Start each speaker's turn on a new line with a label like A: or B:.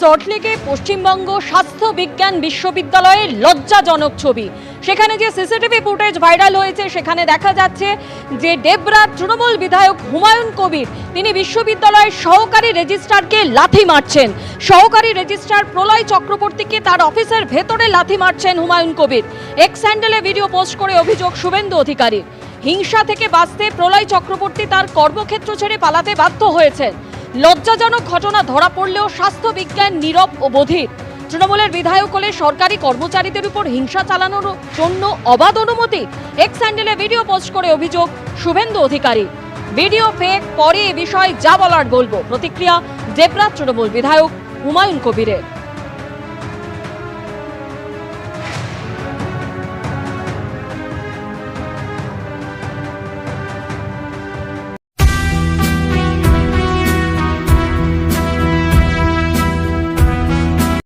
A: সল্টলেকে পশ্চিমবঙ্গ স্বাস্থ্য বিজ্ঞান বিশ্ববিদ্যালয়ের লজ্জাজনক ছবি। সেখানে যে সিসিটিভি ফুটেজ ভাইরাল হয়েছে সেখানে দেখা যাচ্ছে যে ডেবরার তৃণমূল বিধায়ক হুমায়ুন কবির তিনি বিশ্ববিদ্যালয়ের সহকারী রেজিস্ট্রারকে লাথি মারছেন। সহকারী রেজিস্ট্রার প্রলয় চক্রবর্তীকে তার অফিসের ভেতরে লাথি মারছেন হুমায়ুন কবির। এক্স হ্যান্ডেলে ভিডিও পোস্ট করে অভিযোগ শুভেন্দু অধিকারীর। হিংসা থেকে বাঁচতে প্রলয় চক্রবর্তী তার কর্মক্ষেত্র ছেড়ে পালাতে বাধ্য হয়েছেন। লজ্জাজনক ঘটনা ধরা পড়লেও স্বাস্থ্য বিজ্ঞান নীরব ও বধির। তৃণমূলের বিধায়ক হলে সরকারি কর্মচারীদের উপর হিংসা চালানোর জন্য অবাধ অনুমতি। এক্স হ্যান্ডেলে ভিডিও পোস্ট করে অভিযোগ শুভেন্দু অধিকারী। ভিডিও ফেক, পরে এ বিষয়ে যা বলার বলবো। প্রতিক্রিয়া ডেবরা তৃণমূল বিধায়ক হুমায়ুন কবিরের।